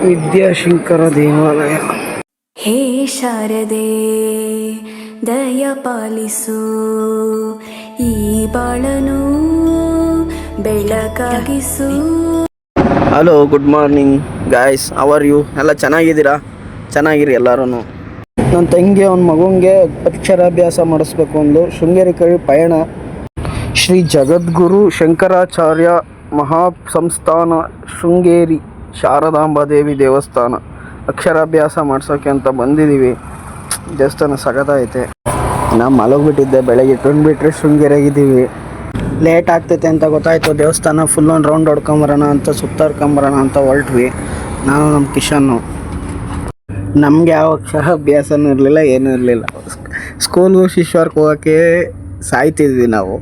ವಿದ್ಯಾಶಂಕರ ದೇವಾಲಯ. ಹೇ ಶಾರದೆ ದಯ ಪಾಲಿಸು, ಈ ಬಾಳನು ಬೆಳಕಾಗಿಸು. Hello, good morning guys, are you ಎಲ್ಲ ಚೆನ್ನಾಗಿದ್ದೀರಾ? ಚೆನ್ನಾಗಿರಿ ಎಲ್ಲರೂ. ನನ್ನ ತಂಗಿ ಅವನ ಮಗುಂಗೆ ಅಕ್ಷರಾಭ್ಯಾಸ ಮಾಡಿಸ್ಬೇಕು. ಒಂದು ಶೃಂಗೇರಿ ಕೈ ಪಯಣ. ಶ್ರೀ ಜಗದ್ಗುರು ಶಂಕರಾಚಾರ್ಯ ಮಹಾಸಂಸ್ಥಾನ ಶೃಂಗೇರಿ ಶಾರದಾಂಬಾದೇವಿ ದೇವಸ್ಥಾನ ಅಕ್ಷರಾಭ್ಯಾಸ ಮಾಡ್ಸೋಕ್ಕೆ ಅಂತ ಬಂದಿದ್ದೀವಿ. ದೇವಸ್ಥಾನ ಸಖತ್ತೈತೆ. ನಾವು ಮಲಗಿಬಿಟ್ಟಿದ್ದೆ, ಬೆಳಗ್ಗೆ ಬಿಟ್ಟರೆ ಶೃಂಗೇರಿಯಾಗಿದ್ದೀವಿ. ಲೇಟ್ ಆಗ್ತೈತೆ ಅಂತ ಗೊತ್ತಾಯಿತು. ದೇವಸ್ಥಾನ ಫುಲ್ ಒಂದು ರೌಂಡ್ ಹೊಡ್ಕೊಂಬರೋಣ ಅಂತ, ಸುತ್ತಾಡ್ಕೊಂಬರೋಣ ಅಂತ ಹೊರಟ್ವಿ. ನಾನು ನಮ್ಮ ಕಿಶನ್ನು. ನಮಗೆ ಯಾವ ಅಕ್ಷರಾಭ್ಯಾಸನೂ ಇರಲಿಲ್ಲ, ಏನೂ ಇರಲಿಲ್ಲ. ಸ್ಕೂಲ್ಗೂ ಶಿಷ್ಯರ್ಗೆ ಹೋಗೋಕ್ಕೆ ಸಾಯ್ತಿದ್ವಿ ನಾವು.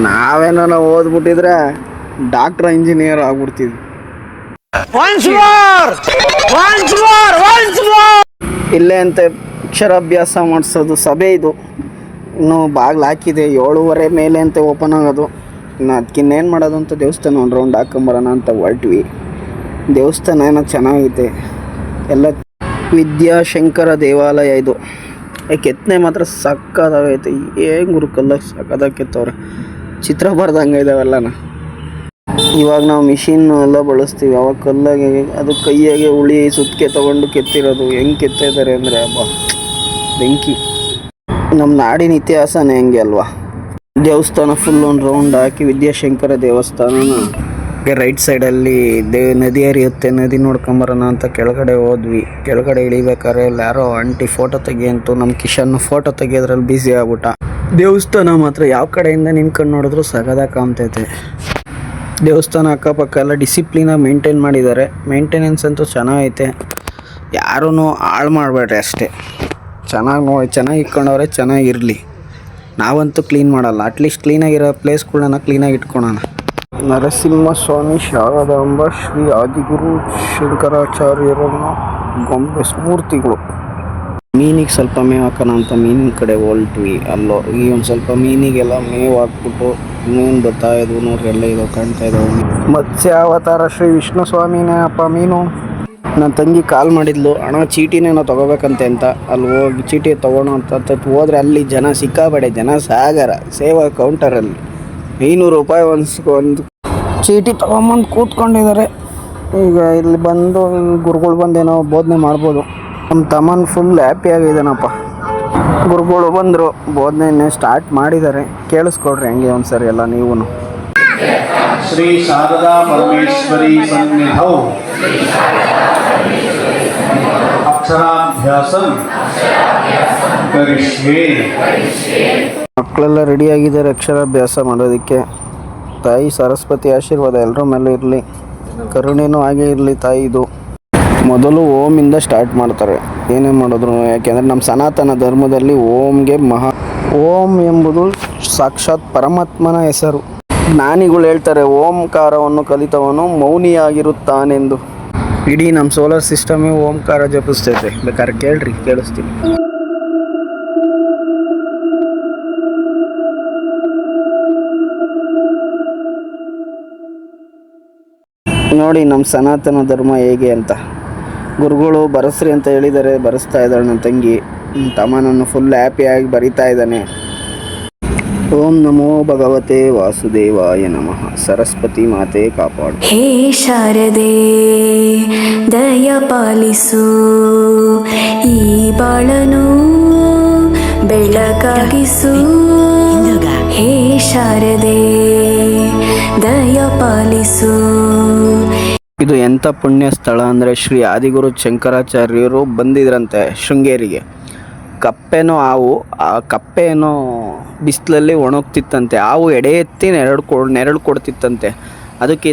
ನಾವೇನೋ ಓದ್ಬಿಟ್ಟಿದ್ರೆ ಡಾಕ್ಟ್ರ್ ಇಂಜಿನಿಯರ್ ಆಗ್ಬಿಡ್ತಿದ್ವಿ. ಇಲ್ಲೇ ಅಂತ ಅಕ್ಷರಾಭ್ಯಾಸ ಮಾಡಿಸೋದು ಸಭೆ ಇದು. ಇನ್ನೂ ಬಾಗಿಲು ಹಾಕಿದೆ, 7:30 ಮೇಲೆ ಅಂತ ಓಪನ್ ಆಗೋದು. ಇನ್ನು ಅದಕ್ಕಿನ್ನೇನು ಮಾಡೋದು ಅಂತ ದೇವಸ್ಥಾನ ಒಂದು ರೌಂಡ್ ಹಾಕೊಂಬರೋಣ ಅಂತ ಹೊರಟ್ವಿ. ದೇವಸ್ಥಾನ ಏನೋ ಚೆನ್ನಾಗೈತೆ. ಎಲ್ಲ ವಿದ್ಯಾಶಂಕರ ದೇವಾಲಯ ಇದು. ಕೆತ್ತನೆ ಮಾತ್ರ ಸಕ್ಕದಾಗೈತೆ. ಏನು ಗುರುಕಲ್ಲ ಸಕ್ಕದಾಗಿ ಕೆತ್ತವ್ರೆ. ಚಿತ್ರ ಬರ್ದಂಗೆ ಇದಾವೆಲ್ಲನ. ಇವಾಗ ನಾವು ಮಿಷಿನ್ ಎಲ್ಲ ಬಳಸ್ತೀವಿ. ಅವಾಗ ಕಲ್ಲಾಗೆ ಅದು ಕೈಯಾಗೆ ಉಳಿ ಸುತ್ತಿಗೆ ತೊಗೊಂಡು ಕೆತ್ತಿರೋದು. ಹೆಂಗೆ ಕೆತ್ತಿದ್ದಾರೆ ಅಂದರೆ ಅಬ್ಬಾ ಬೆಂಕಿ. ನಮ್ಮ ನಾಡಿನ ಇತಿಹಾಸನೇ ಹೆಂಗೆ ಅಲ್ವಾ. ದೇವಸ್ಥಾನ ಫುಲ್ ಒಂದು ರೌಂಡ್ ಹಾಕಿ ವಿದ್ಯಾಶಂಕರ ದೇವಸ್ಥಾನನ ರೈಟ್ ಸೈಡಲ್ಲಿ ನದಿ ಹರಿಯುತ್ತೆ. ನದಿ ನೋಡ್ಕೊಂಬರೋಣ ಅಂತ ಕೆಳಗಡೆ ಹೋದ್ವಿ. ಕೆಳಗಡೆ ಇಳಿಬೇಕಾದ್ರೆ ಯಾರೋ ಆಂಟಿ ಫೋಟೋ ತೆಗಿಯಂತು. ನಮ್ಮ ಕಿಶನ್ ಫೋಟೋ ತೆಗಿಯೋದ್ರಲ್ಲಿ ಬ್ಯುಸಿ ಆಗ್ಬಿಟ್ಟ. ದೇವಸ್ಥಾನ ಮಾತ್ರ ಯಾವ ಕಡೆಯಿಂದ ನಿಂತ್ಕೊಂಡು ನೋಡಿದ್ರು ಸಗದಾಗ ಕಾಣ್ತೈತೆ. ದೇವಸ್ಥಾನ ಅಕ್ಕಪಕ್ಕ ಎಲ್ಲ ಡಿಸಿಪ್ಲಿನಾಗಿ ಮೇಂಟೈನ್ ಮಾಡಿದ್ದಾರೆ. ಮೇಂಟೆನೆನ್ಸ್ ಅಂತೂ ಚೆನ್ನಾಗೈತೆ. ಯಾರೂ ಹಾಳು ಮಾಡಬೇಡ್ರಿ ಅಷ್ಟೇ. ಚೆನ್ನಾಗಿ ಇಟ್ಕೊಂಡವ್ರೆ, ಚೆನ್ನಾಗಿರಲಿ. ನಾವಂತೂ ಕ್ಲೀನ್ ಮಾಡಲ್ಲ. ಅಟ್ಲೀಸ್ಟ್ ಕ್ಲೀನಾಗಿರೋ ಪ್ಲೇಸ್ಗಳನ್ನ ಕ್ಲೀನಾಗಿ ಇಟ್ಕೊಳೋಣ. ನರಸಿಂಹಸ್ವಾಮಿ ಶಾರದಾಂಬ ಶ್ರೀ ಆದಿಗುರು ಶಂಕರಾಚಾರ್ಯರನ್ನು ಗೊಂಬೆ ಮೂರ್ತಿಗಳು. ಮೀನಿಗೆ ಸ್ವಲ್ಪ ಮೇವು ಹಾಕೋಣ ಅಂತ ಮೀನಿನ ಕಡೆ ಹೊಲ್ಟ್ವಿ. ಅಲ್ಲೋ ಈ ಒಂದು ಸ್ವಲ್ಪ ಮೀನಿಗೆಲ್ಲ ಮೇವು ಹಾಕ್ಬಿಟ್ಟು ಮೀನು ಬರ್ತಾ ಇದ್ವು. ನೋಡ್ರಿ ಎಲ್ಲ ಇದು ಕಾಣ್ತಾ ಇದ್ದಾವೆ. ಮತ್ಸ್ಯಾವತಾರ ಶ್ರೀ ವಿಷ್ಣು ಸ್ವಾಮಿನೇ ಅಪ್ಪ ಮೀನು. ನನ್ನ ತಂಗಿ ಕಾಲ್ ಮಾಡಿದ್ಲು, ಅಣ್ಣ ಚೀಟಿನೇನೋ ತೊಗೋಬೇಕಂತೆ ಅಂತ. ಅಲ್ಲಿ ಹೋಗಿ ಚೀಟಿ ತೊಗೊಳೋ ಅಂತ ಹೋದ್ರೆ ಅಲ್ಲಿ ಜನ ಸಿಕ್ಕಾಬೇಡ, ಜನ ಸಾಗರ. ಸೇವಾ ಕೌಂಟರಲ್ಲಿ 500 ರೂಪಾಯಿ ಒಂದು ಚೀಟಿ ತೊಗೊಂಬಂದು ಕೂತ್ಕೊಂಡಿದ್ದಾರೆ. ಈಗ ಇಲ್ಲಿ ಬಂದು ಗುರುಗಳು ಬಂದೇನೋ ಬೋಧನೆ ಮಾಡ್ಬೋದು. ನಮ್ಮ ತಮ್ಮನ ಫುಲ್ ಹ್ಯಾಪಿ ಆಗಿದ್ದಾನಪ್ಪ. ಗುರುಗಳು ಬಂದರು, ಬೋಧನೆ ಸ್ಟಾರ್ಟ್ ಮಾಡಿದ್ದಾರೆ. ಕೇಳಿಸ್ಕೊಡ್ರಿ ಹಂಗೆ ಒಂದ್ಸರಿ ಎಲ್ಲ ನೀವು. ಶ್ರೀ ಶಾರದಾ ಪರಮೇಶ್ವರಿ ಸನ್ನಿಧೌ ಅಕ್ಷರಾಭ್ಯಾಸಂ ಕರಿಷ್ಯೆ. ಮಕ್ಕಳೆಲ್ಲ ರೆಡಿಯಾಗಿದ್ದಾರೆ ಅಕ್ಷರಾಭ್ಯಾಸ ಮಾಡೋದಕ್ಕೆ. ತಾಯಿ ಸರಸ್ವತಿ ಆಶೀರ್ವಾದ ಎಲ್ಲರ ಮೇಲೆ ಇರಲಿ, ಕರುಣೆನೂ ಹಾಗೆ ಇರಲಿ ತಾಯಿದು. ಮೊದಲು ಓಮಿಂದ ಸ್ಟಾರ್ಟ್ ಮಾಡ್ತಾರೆ, ಏನೇ ಮಾಡಿದ್ರು. ಯಾಕೆಂದರೆ ನಮ್ಮ ಸನಾತನ ಧರ್ಮದಲ್ಲಿ ಓಂ ಎಂಬುದು ಸಾಕ್ಷಾತ್ ಪರಮಾತ್ಮನ ಹೆಸರು. ಜ್ಞಾನಿಗಳು ಹೇಳ್ತಾರೆ, ಓಂಕಾರವನ್ನು ಕಲಿತವನು ಮೌನಿಯಾಗಿರುತ್ತಾನೆಂದು. ಇಡೀ ನಮ್ಮ ಸೋಲಾರ್ ಸಿಸ್ಟಮೇ ಓಂಕಾರ ಜಪಿಸ್ತೈತೆ. ಬೇಕಾದ್ರೆ ಕೇಳ್ರಿ, ಕೇಳಿಸ್ತೀನಿ. ನೋಡಿ ನಮ್ಮ ಸನಾತನ ಧರ್ಮ ಹೇಗೆ ಅಂತ. ಗುರುಗಳು ಬರೆಸ್ರಿ ಅಂತ ಹೇಳಿದ್ದಾರೆ, ಬರೆಸ್ತಾ ಇದ್ದಾಳೆ ನನ್ನ ತಂಗಿ. ತಮ್ಮನನ್ನು ಫುಲ್ ಹ್ಯಾಪಿಯಾಗಿ ಬರಿತಾ ಇದ್ದಾನೆ. ಓಂ ನಮೋ ಭಗವತೆ ವಾಸುದೇವಾಯ ನಮಃ. ಸರಸ್ವತಿ ಮಾತೆ ಕಾಪಾಡು. ಹೇ ಶಾರದೆ ದಯ ಪಾಲಿಸು, ಈ ಬಾಳನು ಬೆಳಕಾಗಿಸು. ಹೇ ಶಾರದೆ ದಯ ಪಾಲಿಸು. ಇದು ಎಂಥ ಪುಣ್ಯ ಸ್ಥಳ ಅಂದರೆ, ಶ್ರೀ ಆದಿಗುರು ಶಂಕರಾಚಾರ್ಯರು ಬಂದಿದ್ರಂತೆ ಶೃಂಗೇರಿಗೆ. ಕಪ್ಪೆನೋ ಹಾವು, ಆ ಕಪ್ಪೆನೋ ಬಿಸಿಲಲ್ಲಿ ಒಣಗ್ತಿತ್ತಂತೆ. ಹಾವು ಎಡೆ ಎತ್ತಿ ನೆರಳು ಕೊಡ್ತಿತ್ತಂತೆ. ಅದಕ್ಕೆ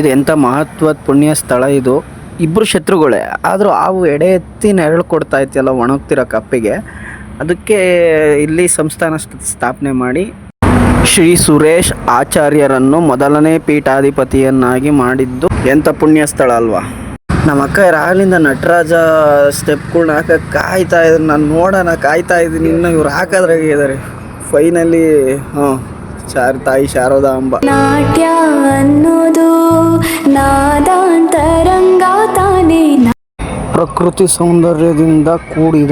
ಇದು ಎಂಥ ಮಹತ್ವದ ಪುಣ್ಯ ಸ್ಥಳ ಇದು. ಇಬ್ಬರು ಶತ್ರುಗಳೇ, ಆದರೂ ಹಾವು ಎಡೆ ಎತ್ತಿ ನೆರಳು ಕೊಡ್ತಾ ಇತ್ತಲ್ಲ ಒಣಗ್ತಿರೋ ಕಪ್ಪೆಗೆ. ಅದಕ್ಕೆ ಇಲ್ಲಿ ಸಂಸ್ಥಾನ ಸ್ಥಾಪನೆ ಮಾಡಿ ಶ್ರೀ ಸುರೇಶ್ ಆಚಾರ್ಯರನ್ನು ಮೊದಲನೇ ಪೀಠಾಧಿಪತಿಯನ್ನಾಗಿ ಮಾಡಿದ್ದು ಎಂಥ ಪುಣ್ಯ ಸ್ಥಳ ಅಲ್ವಾ. ನಮ್ಮ ಅಕ್ಕ ರಾಗಲಿಂದ ನಟರಾಜ ಸ್ಟೆಪ್ಗಳ್ನ ಹಾಕಕ್ಕೆ ಕಾಯ್ತಾ ಇದ್ರು. ನಾನು ನೋಡೋಣ ಕಾಯ್ತಾ ಇದ್ದೀನಿ. ಇನ್ನು ಇವ್ರು ಹಾಕೋದ್ರಾಗೆ ಇದ್ದಾರೆ. ಫೈನಲಿ ತಾಯಿ ಶಾರದಾಂಬ. ನಾಟ್ಯ ಅನ್ನೋದು ನಾದಾಂತರಂಗ ತಾನೇ. ಪ್ರಕೃತಿ ಸೌಂದರ್ಯದಿಂದ ಕೂಡಿದ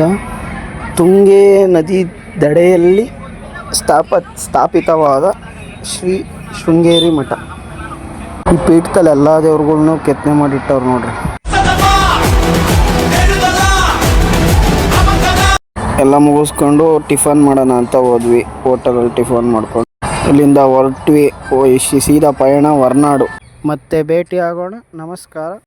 ತುಂಗೆ ನದಿ ದಡೆಯಲ್ಲಿ ಸ್ಥಾಪಿತವಾದ ಶ್ರೀ ಶೃಂಗೇರಿ ಮಠ. ಈ ಪೀಠದಲ್ಲಿ ಎಲ್ಲ ದೇವ್ರುಗಳ್ನು ಕೆತ್ತನೆ ಮಾಡಿಟ್ಟವ್ರು ನೋಡ್ರಿ. ಎಲ್ಲ ಮುಗಿಸ್ಕೊಂಡು ಟಿಫನ್ ಮಾಡೋಣ ಅಂತ ಹೋದ್ವಿ. ಹೋಟೆಲಲ್ಲಿ ಟಿಫನ್ ಮಾಡ್ಕೊಂಡು ಇಲ್ಲಿಂದ ಹೊರಟ್ವಿ. ಸೀದಾ ಪಯಣ ಹೊರನಾಡು. ಮತ್ತೆ ಭೇಟಿ ಆಗೋಣ. ನಮಸ್ಕಾರ.